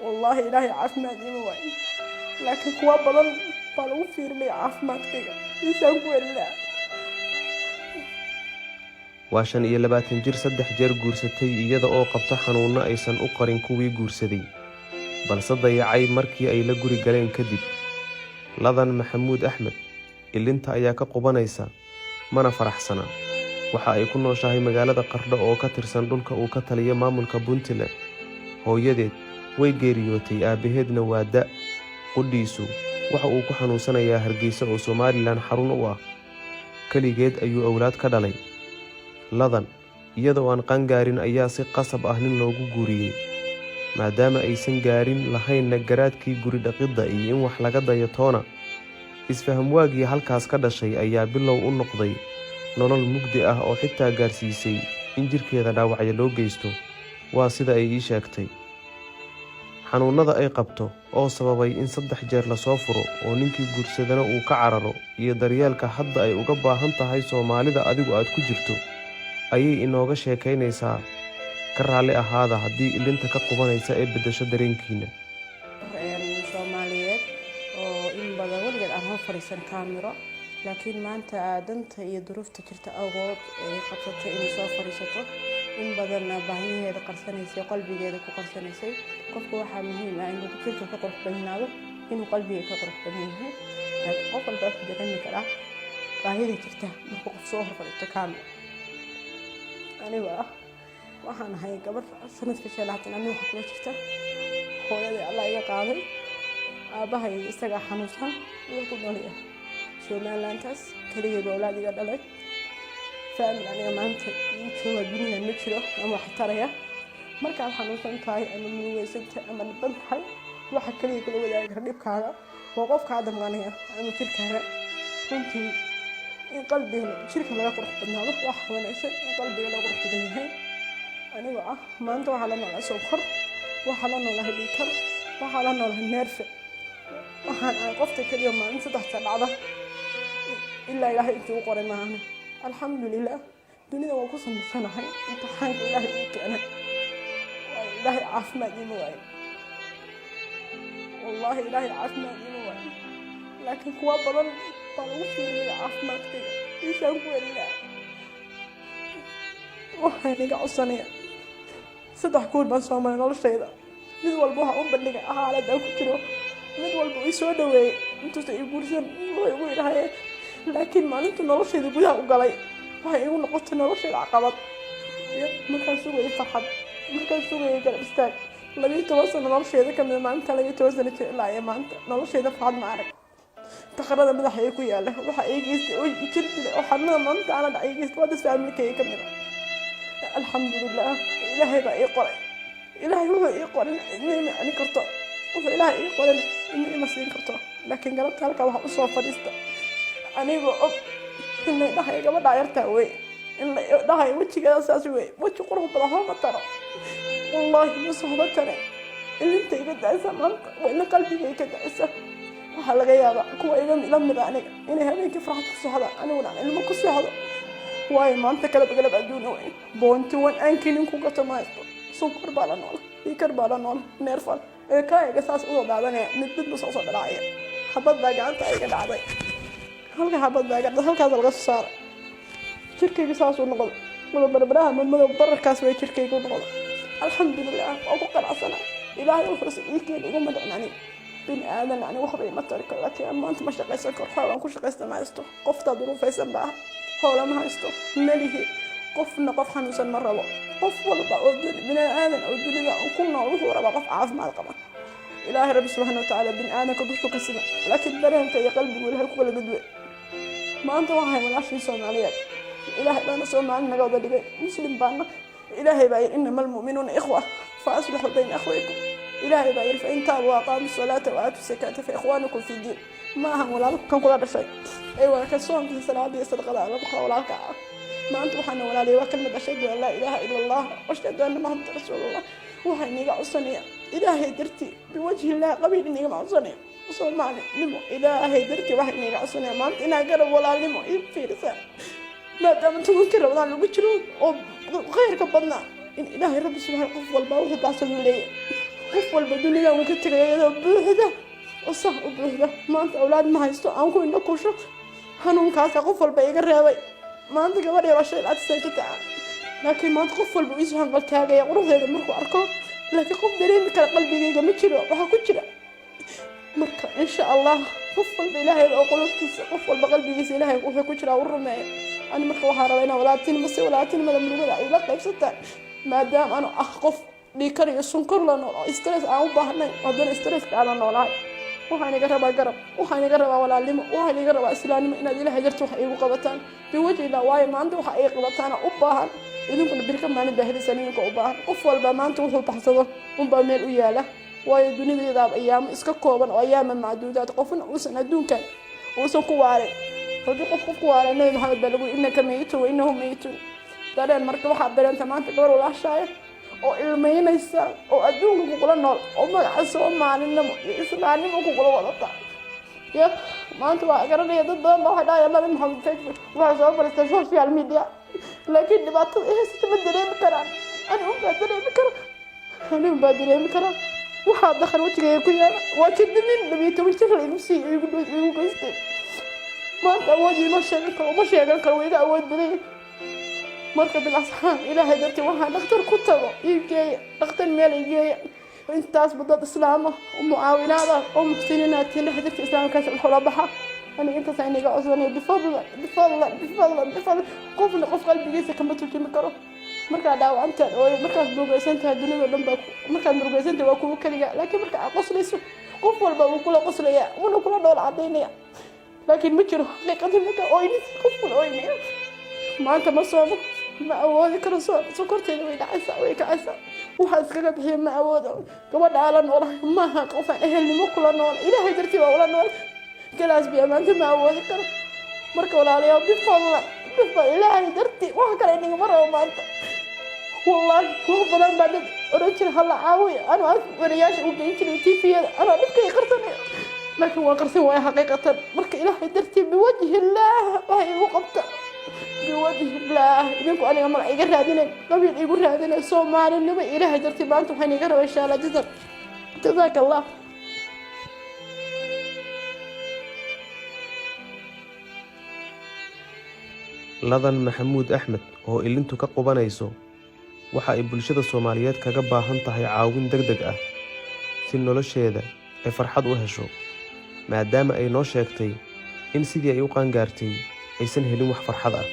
والله إلهي عافماد إيموان لكن كوا بدن بالو فير لي عافماد كيga إيسان كويلا waa 25 jir 3 jeer guursatay iyada oo qabta xanuuno aysan u qarin kuwii guursaday balse dayacay markii ay la guri galeen kadib ladan maxamuud axmed ilinta ayaa ka qubanaysa mana faraxsana waxa ay ku nooshahay magaalada Qardho oo ka tirsan dhulka uu ka taliyo maamulka Puntland hooyadeed way geeriyootay aabaheedna waa da qudhiisu waxa uu ku xanuunsanayaa Hargeysa oo Soomaaliland xarun u ah kaligeed ayuu awlaad ka dhalay ladan iyadoo aan qangaarin ayaa si qasab ah nin loogu guuriyay maadaama aysan gaarin lahaynna garaadkii guri dhaqidda iyo in wax laga dayo toona isfaham waagii halkaas ka dhashay ayaa bilow u noqday nolol mugdi ah oo xitaa gaarsiisay in jirkeeda dhaawacyo loo geysto waa sida ay ii sheegtay xanuunada ay qabto oo sababay in 3 jeer la soo furo oo ninkii guursadana uu ka cararo iyo daryeelka hadda ay uga baahan tahay Soomaalida adigu aad ku jirto ayay inooga sheekaynaysaa ka raali ahaada haddii ilinta ka qubanaysa ee bedesho dareenkiina Soomaaliyeed oo in badan waligeed aan hor fariisan kaamiro laakiin maanta aadanta iyo duruufta jirta awgood ay qabsatay inay soo fariisato in badan baahiyaheeda qarsanaysay qalbigeeda ku qarsanaysay qofku waxa muhiim ah inuu jirka ka qurux badnaado inuu qalbiga ka qurux badnaado laakiin qof walba wuxuu dareemi karaa baahida jirta markuu qof soo hor fariisto kaamiro aniga waxaan ahay gabadh sanadka 16 aniga waxa kula jirta hooyada Allah iga qaaday aabahay isaga xanuunsan iyo ku noolaya Somalilandas kaliya awlaad iga dhalay family aniga maanta jooga dunida ma jiro ama wax taraya markaan xanuunsan tahay ama muweysantahay ama dhibantahay waxa kaliya kula wadaaga dhibkaaga oo qofka damqanaya ama jirkaaga runtii in qalbiga jirka laga qurux badnaado wax wanaagsan in qalbiga laga qurux badan yahay aniga maanta waxa la noolaa sokor waxa la noolaa dhiikar waxa la noolaa neerfe waxaan aan qofta kaliya maalin 3 dhacda ilaa ilaahay intuu qoray maahan alxamdulillah dunida waa ku samaysanahay imtixaanka ilaahay uu keenay ilaahay caafimaad ima waayo wallahi ilaahay caafimaad ima waayo laakiin kuwa badan baa lagu fiiriyay caafimaadkayga إيسان كويلا waxaan iga codsanaya 3 kuul baan soo maray noloshayda mid walba waxa uu bandhigay xaalad aan ku jiro mid walba uu soo dhaweeyay intuu ay guursan way ugu yiraahday laakiin maalinta noloshayda gudaha u galay waxay igu noqotay noloshayda caqabad markaan sugay farxad markaan sugay garab istaag 12 sano noloshayda kamid maalinta 12 sano ilaa ay maanta noloshayda farxad ma arag تقرر ماذا حيكون ياله وحيجي يجلد وحنا منطقة أنا دعيجي وادس في أمريكا كميرا الحمد لله إلهي بقى يقرأ إلهي هو يقرأ إني أنا كرتو وإلهي يقرأ إني مسلم كرتو لكن قلت لك وح أصوات فريستا أنا بقى إن إلهي قبل دايرته وين إن إلهي وجهي كذا ساسوي وجه قرب بلاه ما ترى والله مصحبة ترى اللي أنت يبدأ زمان وإن قلبي كذا إسا waxaa laga yaabaa kuwa ila mid aniga inay habeenkii farxad ku soo hada aniguna ilmo ku soo hado way maanta kala galab adduun weyn boonti wan aankinin ku gato maasto sokor bala nool ikar bala nool neerfal ee kaaga saas u daadanaya mid soo dhacaya habad baa gacanta ay ka dhacday halka habad baa gacanta halkaas laga soo saaray jirkayga saas u noqday wada barbaraha madmadow bararkaas way jirkayga u noqday alxamdulillah oo ku qanacsana ilaahay wuxuu siiyay igu madacnani بين آدم يعني وحبي ما ترك لك أما أنت مش تقيس الكرخة وأنكوش تقيس ما يستو قفت ظروف يسمى بها حول ما يستو مليه قفنا قف خمسة مرة قف والله بين آدم أو الدنيا وكنا وهو ربع قف عاف مع القمر إلهي رب سبحانه وتعالى بين آدم كدوشو كسنة لكن درهم في قلبي ولا هالكل بدوي ما أنت واحد ولا شيء صون عليك إلهي بنا صون معنا جودة دقيق مسلم بانا إلهي باين إنما المؤمنون إخوة فأصلحوا بين أخويكم إلهي باير فإن تابوا وأقاموا الصلاة وآتوا الزكاة فإخوانكم في الدين ما هم ولا كم كل هذا الشيء أيوة كسوهم في الصلاة دي صدق الله لا بحول ولا كعب ما أنتم حنا ولا لي وكلمة أشهد أن لا إله إلا الله وأشهد أن محمد رسول الله وهاي قعصني إلهي درتي بوجه الله قبيل إني قعصني وصل معنا نمو إلهي درتي وهاي قعصني ما أنت إنا قرب ولا نمو في رسالة ما دام أنتم ممكن ولا نبشرون وغير كبرنا إن إلهي رب سبحانه والباوث بعثوا لي qof walba dunida uu ka tagay iyadoo buuxda oo sax u buuxda maanta awlaad ma haysto aan ku indho kusho xanuunkaasa qof walba iga reebay maanta gabadh yaro shay laadisay ka taca laakiin maanta qof walba isu hanqal taagaya quruxdeeda markuu arko laakiin qof dareemi kara qalbigayga ma jiro waxaa ku jira marka insha allah qof walba ilaahay oo qulubtiisa qof walba qalbigiisa ilaahay wuxuu ku jiraa u rumeeyo ani marka waxaan rabaa inaan walaaltinimada murugada ay la qaybsataan maadaama aanu qof dhiikar iyo sunkar la nool oo stress aan u baahnay haddana stresska aan noolahay waxaan iga rabaa garab waxaan iga rabaa walaalnimo waxaan iga rabaa islaamnimo inaad ilaahay darto wax iigu qabataan biwajhi ilaa waayo maanta waxa ay qabataan u baahan idinkuna birka maalin baahidaysan idinka u baahan qof walba maanta wuxuu baxsado unbaa meel u yaala waayo dunidayda ayaamo iska kooban oo ayaama macduudaad qofna uusan adduunkan uusan ku waarin haddii qof ku waarin nabi maxamed baa lagu innaka mayitun wa innahum mayitun dareen marka waxaa dareenta maanta gabar walaashaaya oo ilmeynaysa oo adduunka kugula nool oo magaca soomaalinimo iyo islaamnimo kugula wadata ya maanta waa garanaya dad badan baa waxay dhahayaan nabi maxamed facebook waxaa soo fadhiistay social media laakiin dhibaatada haysata ma dareemi karaan ani unbaa dareemi karaa waxaa dakhal wajigaya ku yaala waa jidinin 12 jir igu sii igu geystay maanta awood ima sheegan karo wayga awood badan marka bilasxaan ilaahay dartii waxaan dhakhtar ku tago iigeeya dhakhtar meel iigeeya intaas badad islaama oo mucaawinaada oo muxsiniinaad tiin dhaxdarka islaamkaas xoolo baxa ani intaas ayniga cusubnay bifadlan qofna qof qalbigiisa kama turjumi karo markaa dhaawacantaad oo markaas murugaysantahay dunida dhan baa markaad murugaysantahay waa kuwa kaliya laakiin marka aad qoslayso qof walba wuu kula qoslaya wuuna kula dhool cadaynaya laakiin ma jiro xaqiiqadii marka oyni qof kula oynaya maanta ma soomo ma awoodi karo sokorteeda way dhacaysaa way kacaysaa waxaa iskaga bixiya ma awoodo gabadha ala noolahay maaha qofaan ehelnimo kula nool ilaahay dartii baa ula nool galaas biya maanta ma awoodi karo marka walaalayaal bifadlan ilaahay dartii waxa kale inagama rabo maanta wallahi wax badan baa dad oran jira hala caawiyo anuu wariyaasha u geyn jiray tviyada anaa dhibkay qarsanaya laakiin waa qarsan waaya xaqiiqatan marka ilaahay dartii biwajhi illaah waxay igu qabta biwajhi illaah idinku aniga magac iga raadinay qabiil igu raadinay soomaalinimo ilaahay dartii maanta waxaan iga rabaa insha allah jazaaka allah ladan maxamuud axmed oo ilintu ka qubanayso waxa ay bulshada Soomaaliyeed kaga baahan tahay caawin degdeg ah si nolosheeda ay farxad u hesho maadaama ay noo sheegtay in sidii ay u qaangaartay aysan helin wax farxad ah